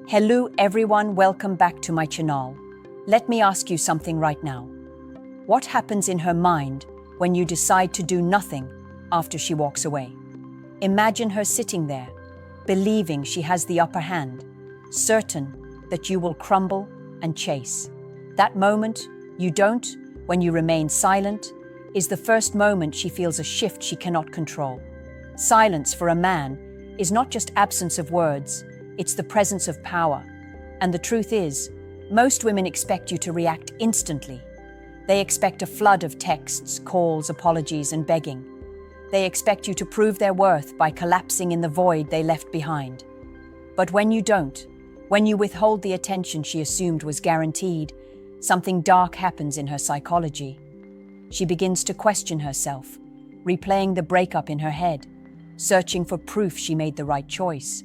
Hello everyone, welcome back to my channel. Let me ask you something right now. What happens in her mind when you decide to do nothing after she walks away? Imagine her sitting there, believing she has the upper hand, certain that you will crumble and chase. That moment you don't, when you remain silent, is the first moment she feels a shift she cannot control. Silence for a man is not just absence of words, it's the presence of power. And the truth is, most women expect you to react instantly. They expect a flood of texts, calls, apologies, and begging. They expect you to prove their worth by collapsing in the void they left behind. But when you don't, when you withhold the attention she assumed was guaranteed, something dark happens in her psychology. She begins to question herself, replaying the breakup in her head, searching for proof she made the right choice.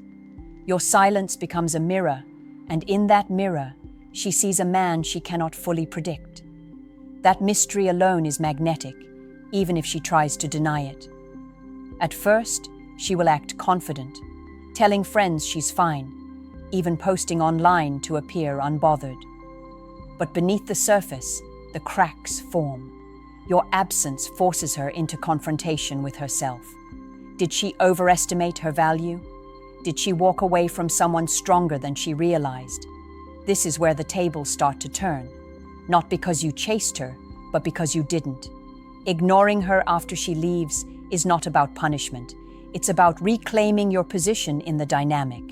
Your silence becomes a mirror, and in that mirror, she sees a man she cannot fully predict. That mystery alone is magnetic, even if she tries to deny it. At first, she will act confident, telling friends she's fine, even posting online to appear unbothered. But beneath the surface, the cracks form. Your absence forces her into confrontation with herself. Did she overestimate her value? Did she walk away from someone stronger than she realized? This is where the tables start to turn. Not because you chased her, but because you didn't. Ignoring her after she leaves is not about punishment. It's about reclaiming your position in the dynamic.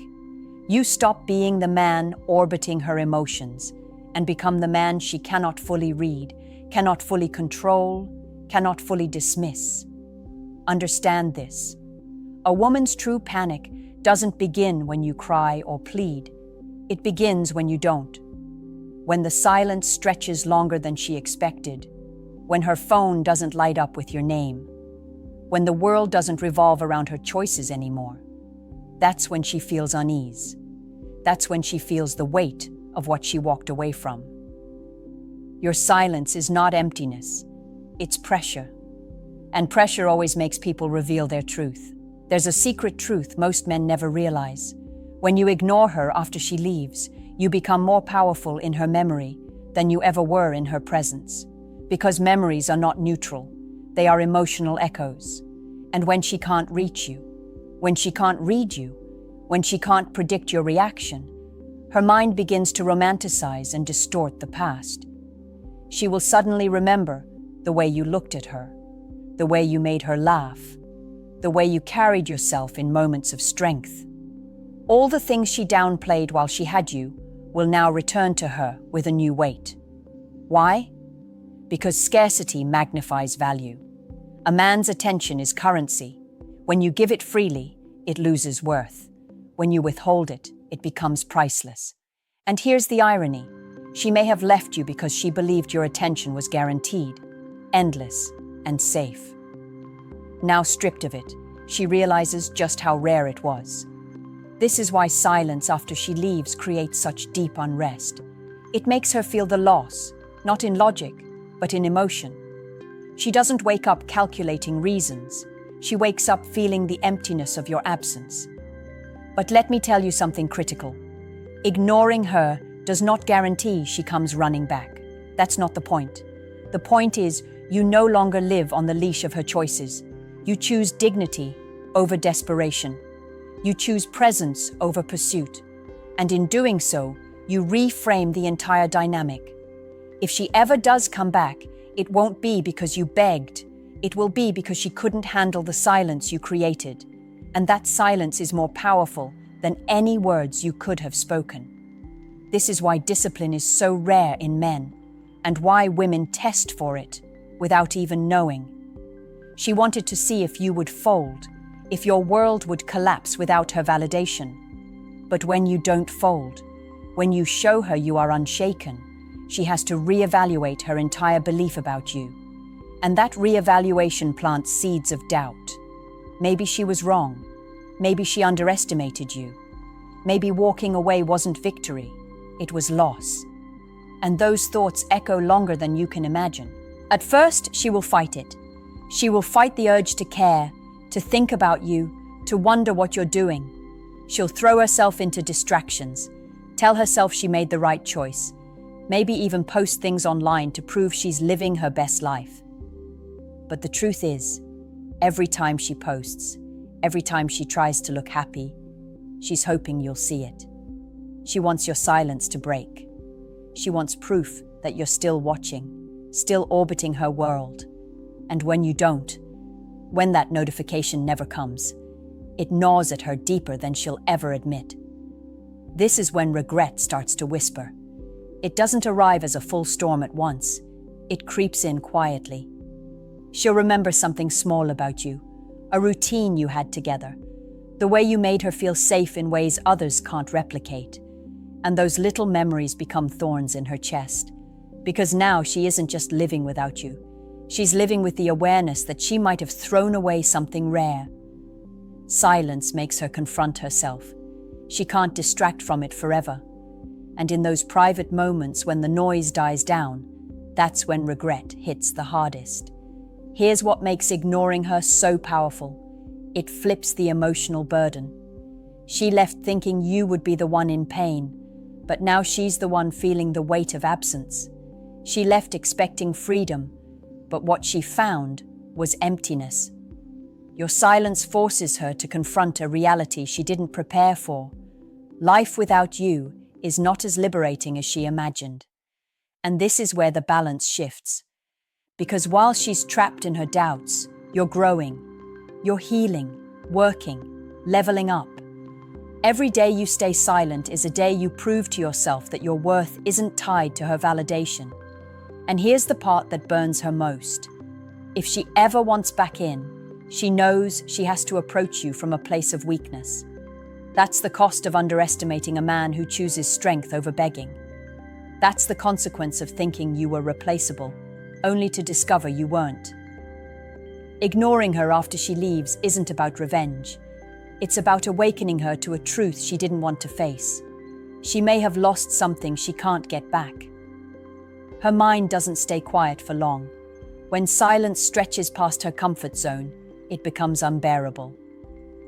You stop being the man orbiting her emotions and become the man she cannot fully read, cannot fully control, cannot fully dismiss. Understand this. A woman's true panic doesn't begin when you cry or plead. It begins when you don't. When the silence stretches longer than she expected. When her phone doesn't light up with your name. When the world doesn't revolve around her choices anymore. That's when she feels unease. That's when she feels the weight of what she walked away from. Your silence is not emptiness. It's pressure. And pressure always makes people reveal their truth. There's a secret truth most men never realize. When you ignore her after she leaves, you become more powerful in her memory than you ever were in her presence. Because memories are not neutral, they are emotional echoes. And when she can't reach you, when she can't read you, when she can't predict your reaction, her mind begins to romanticize and distort the past. She will suddenly remember the way you looked at her, the way you made her laugh, the way you carried yourself in moments of strength. All the things she downplayed while she had you will now return to her with a new weight. Why? Because scarcity magnifies value. A man's attention is currency. When you give it freely, it loses worth. When you withhold it, it becomes priceless. And here's the irony. She may have left you because she believed your attention was guaranteed, endless, and safe. Now stripped of it, she realizes just how rare it was. This is why silence after she leaves creates such deep unrest. It makes her feel the loss, not in logic, but in emotion. She doesn't wake up calculating reasons. She wakes up feeling the emptiness of your absence. But let me tell you something critical. Ignoring her does not guarantee she comes running back. That's not the point. The point is, you no longer live on the leash of her choices. You choose dignity over desperation. You choose presence over pursuit. And in doing so, you reframe the entire dynamic. If she ever does come back, it won't be because you begged. It will be because she couldn't handle the silence you created. And that silence is more powerful than any words you could have spoken. This is why discipline is so rare in men, and why women test for it without even knowing. She wanted to see if you would fold, if your world would collapse without her validation. But when you don't fold, when you show her you are unshaken, she has to reevaluate her entire belief about you. And that reevaluation plants seeds of doubt. Maybe she was wrong. Maybe she underestimated you. Maybe walking away wasn't victory, it was loss. And those thoughts echo longer than you can imagine. At first, she will fight it. She will fight the urge to care, to think about you, to wonder what you're doing. She'll throw herself into distractions, Tell herself she made the right choice. Maybe even post things online to prove she's living her best life. But the truth is, every time she posts, every time she tries to look happy, she's hoping you'll see it. She wants your silence to break. She wants proof that you're still watching, still orbiting her world. And when you don't, when that notification never comes, it gnaws at her deeper than she'll ever admit. This is when regret starts to whisper. It doesn't arrive as a full storm at once. It creeps in quietly. She'll remember something small about you, a routine you had together, the way you made her feel safe in ways others can't replicate. And those little memories become thorns in her chest. Because now she isn't just living without you. She's living with the awareness that she might have thrown away something rare. Silence makes her confront herself. She can't distract from it forever. And in those private moments when the noise dies down, that's when regret hits the hardest. Here's what makes ignoring her so powerful. It flips the emotional burden. She left thinking you would be the one in pain, but now she's the one feeling the weight of absence. She left expecting freedom, but what she found was emptiness. Your silence forces her to confront a reality she didn't prepare for. Life without you is not as liberating as she imagined. And this is where the balance shifts. Because while she's trapped in her doubts, you're growing, you're healing, working, leveling up. Every day you stay silent is a day you prove to yourself that your worth isn't tied to her validation. And here's the part that burns her most. If she ever wants back in, she knows she has to approach you from a place of weakness. That's the cost of underestimating a man who chooses strength over begging. That's the consequence of thinking you were replaceable, only to discover you weren't. Ignoring her after she leaves isn't about revenge. It's about awakening her to a truth she didn't want to face. She may have lost something she can't get back. Her mind doesn't stay quiet for long. When silence stretches past her comfort zone, it becomes unbearable.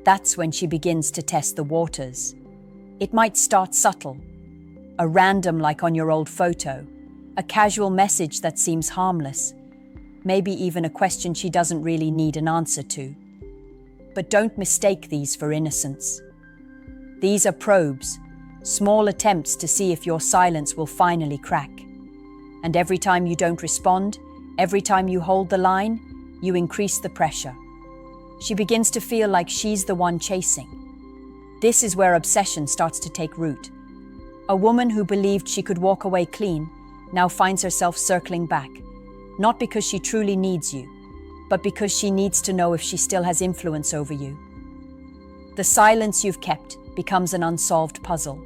That's when she begins to test the waters. It might start subtle, a random like on your old photo, a casual message that seems harmless, maybe even a question she doesn't really need an answer to. But don't mistake these for innocence. These are probes, small attempts to see if your silence will finally crack. And every time you don't respond, every time you hold the line, you increase the pressure. She begins to feel like she's the one chasing. This is where obsession starts to take root. A woman who believed she could walk away clean now finds herself circling back, not because she truly needs you, but because she needs to know if she still has influence over you. The silence you've kept becomes an unsolved puzzle,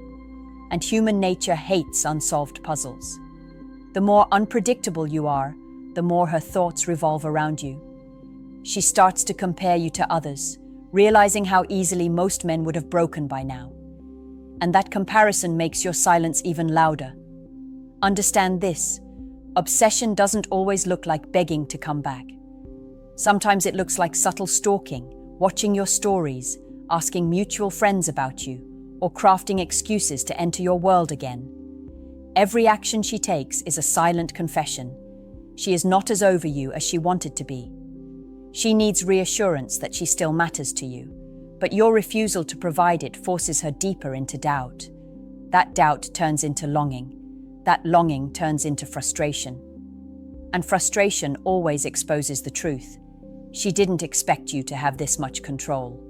and human nature hates unsolved puzzles. The more unpredictable you are, the more her thoughts revolve around you. She starts to compare you to others, realizing how easily most men would have broken by now. And that comparison makes your silence even louder. Understand this: obsession doesn't always look like begging to come back. Sometimes it looks like subtle stalking, watching your stories, asking mutual friends about you, or crafting excuses to enter your world again. Every action she takes is a silent confession. She is not as over you as she wanted to be. She needs reassurance that she still matters to you, but your refusal to provide it forces her deeper into doubt. That doubt turns into longing. That longing turns into frustration. And frustration always exposes the truth. She didn't expect you to have this much control.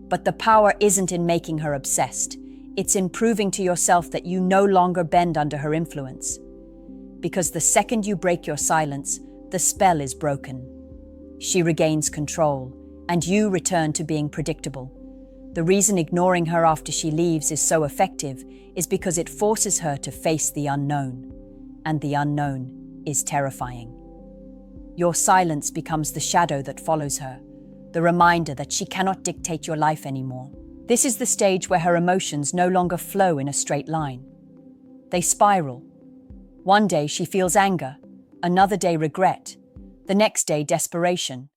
But the power isn't in making her obsessed. It's in proving to yourself that you no longer bend under her influence. Because the second you break your silence, the spell is broken. She regains control, and you return to being predictable. The reason ignoring her after she leaves is so effective is because it forces her to face the unknown, and the unknown is terrifying. Your silence becomes the shadow that follows her, the reminder that she cannot dictate your life anymore. This is the stage where her emotions no longer flow in a straight line. They spiral. One day she feels anger, another day regret, the next day desperation,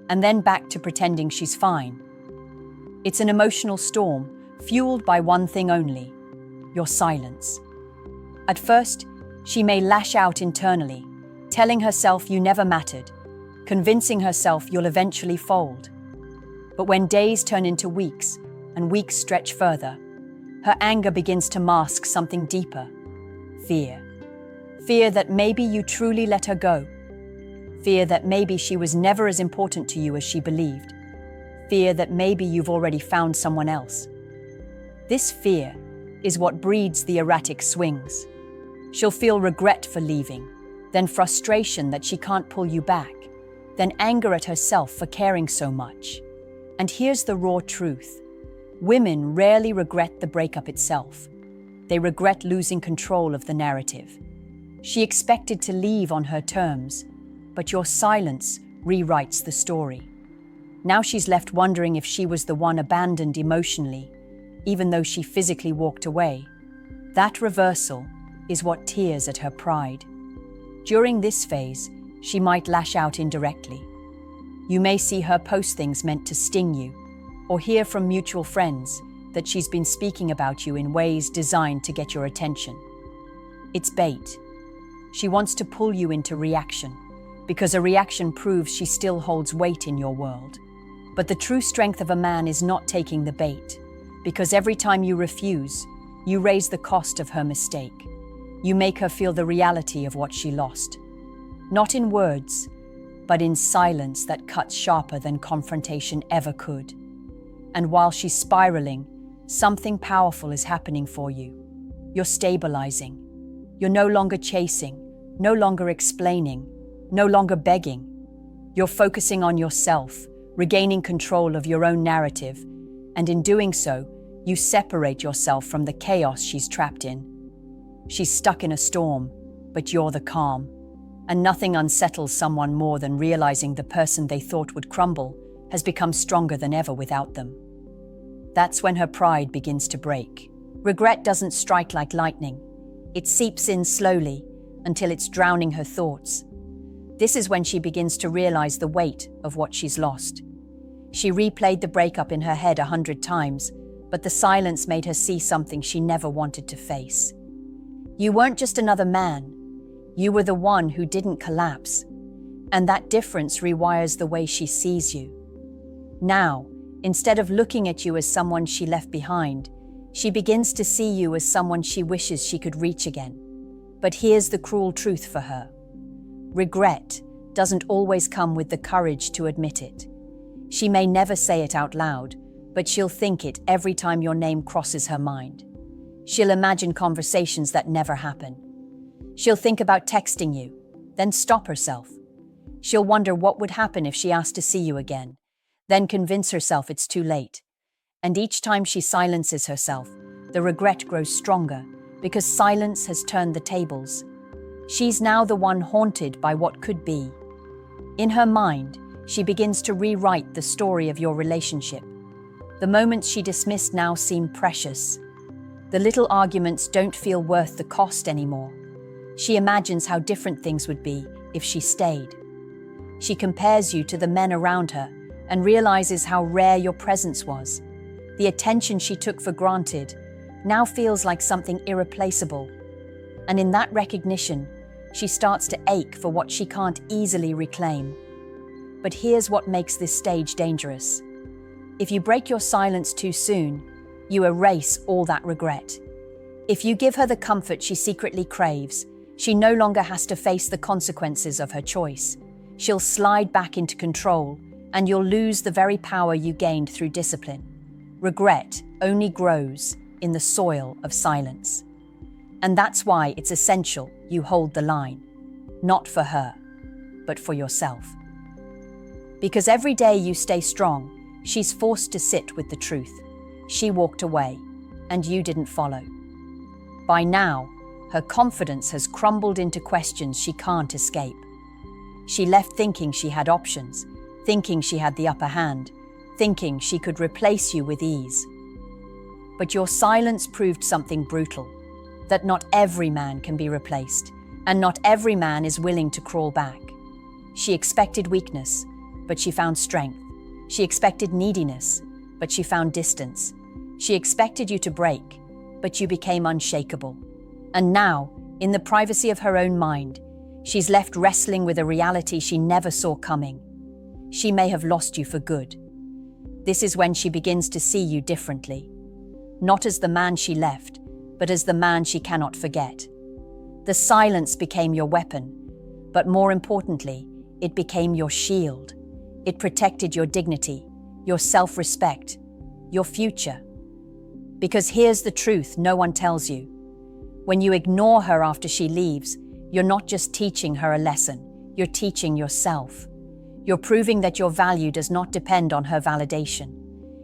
and then back to pretending she's fine. It's an emotional storm, fueled by one thing only: your silence. At first, she may lash out internally, telling herself you never mattered, convincing herself you'll eventually fold. But when days turn into weeks and weeks stretch further, her anger begins to mask something deeper: fear. Fear that maybe you truly let her go. Fear that maybe she was never as important to you as she believed. Fear that maybe you've already found someone else. This fear is what breeds the erratic swings. She'll feel regret for leaving, then frustration that she can't pull you back, then anger at herself for caring so much. And here's the raw truth. Women rarely regret the breakup itself. They regret losing control of the narrative. She expected to leave on her terms, but your silence rewrites the story. Now she's left wondering if she was the one abandoned emotionally, even though she physically walked away. That reversal is what tears at her pride. During this phase, she might lash out indirectly. You may see her post things meant to sting you, or hear from mutual friends that she's been speaking about you in ways designed to get your attention. It's bait. She wants to pull you into reaction, because a reaction proves she still holds weight in your world. But the true strength of a man is not taking the bait, because every time you refuse, you raise the cost of her mistake. You make her feel the reality of what she lost. Not in words, but in silence that cuts sharper than confrontation ever could. And while she's spiraling, something powerful is happening for you. You're stabilizing. You're no longer chasing, no longer explaining, no longer begging. You're focusing on yourself, regaining control of your own narrative, and in doing so, you separate yourself from the chaos she's trapped in. She's stuck in a storm, but you're the calm. And nothing unsettles someone more than realizing the person they thought would crumble has become stronger than ever without them. That's when her pride begins to break. Regret doesn't strike like lightning. It seeps in slowly until it's drowning her thoughts. This is when she begins to realize the weight of what she's lost. She replayed the breakup in her head 100 times, but the silence made her see something she never wanted to face. You weren't just another man. You were the one who didn't collapse. And that difference rewires the way she sees you. Now, instead of looking at you as someone she left behind, she begins to see you as someone she wishes she could reach again. But here's the cruel truth for her. Regret doesn't always come with the courage to admit it. She may never say it out loud, but she'll think it every time your name crosses her mind. She'll imagine conversations that never happen. She'll think about texting you, then stop herself. She'll wonder what would happen if she asked to see you again, then convince herself it's too late. And each time she silences herself, the regret grows stronger because silence has turned the tables. She's now the one haunted by what could be. In her mind, she begins to rewrite the story of your relationship. The moments she dismissed now seem precious. The little arguments don't feel worth the cost anymore. She imagines how different things would be if she stayed. She compares you to the men around her and realizes how rare your presence was. The attention she took for granted now feels like something irreplaceable. And in that recognition, she starts to ache for what she can't easily reclaim. But here's what makes this stage dangerous. If you break your silence too soon, you erase all that regret. If you give her the comfort she secretly craves, she no longer has to face the consequences of her choice. She'll slide back into control, and you'll lose the very power you gained through discipline. Regret only grows in the soil of silence. And that's why it's essential you hold the line, not for her, but for yourself. Because every day you stay strong, she's forced to sit with the truth. She walked away, and you didn't follow. By now, her confidence has crumbled into questions she can't escape. She left thinking she had options, thinking she had the upper hand, thinking she could replace you with ease. But your silence proved something brutal, that not every man can be replaced, and not every man is willing to crawl back. She expected weakness, but she found strength. She expected neediness, but she found distance. She expected you to break, but you became unshakable. And now, in the privacy of her own mind, she's left wrestling with a reality she never saw coming. She may have lost you for good. This is when she begins to see you differently. Not as the man she left, but as the man she cannot forget. The silence became your weapon, but more importantly, it became your shield. It protected your dignity, your self-respect, your future. Because here's the truth no one tells you. When you ignore her after she leaves, you're not just teaching her a lesson, you're teaching yourself. You're proving that your value does not depend on her validation.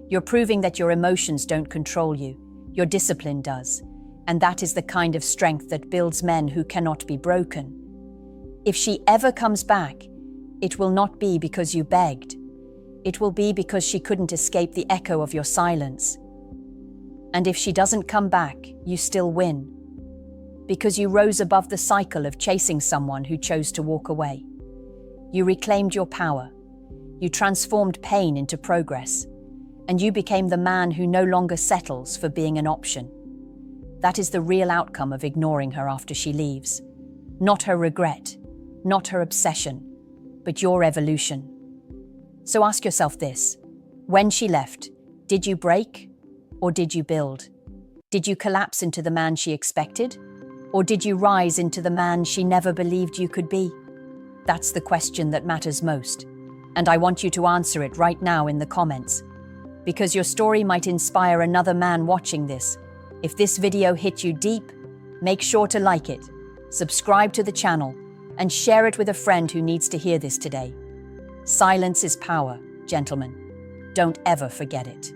You're proving that your emotions don't control you, your discipline does. And that is the kind of strength that builds men who cannot be broken. If she ever comes back, it will not be because you begged. It will be because she couldn't escape the echo of your silence. And if she doesn't come back, you still win. Because you rose above the cycle of chasing someone who chose to walk away. You reclaimed your power. You transformed pain into progress. And you became the man who no longer settles for being an option. That is the real outcome of ignoring her after she leaves. Not her regret, not her obsession, but your evolution. So ask yourself this: when she left, did you break or did you build? Did you collapse into the man she expected? Or did you rise into the man she never believed you could be? That's the question that matters most. And I want you to answer it right now in the comments. Because your story might inspire another man watching this. If this video hit you deep, make sure to like it, subscribe to the channel, and share it with a friend who needs to hear this today. Silence is power, gentlemen. Don't ever forget it.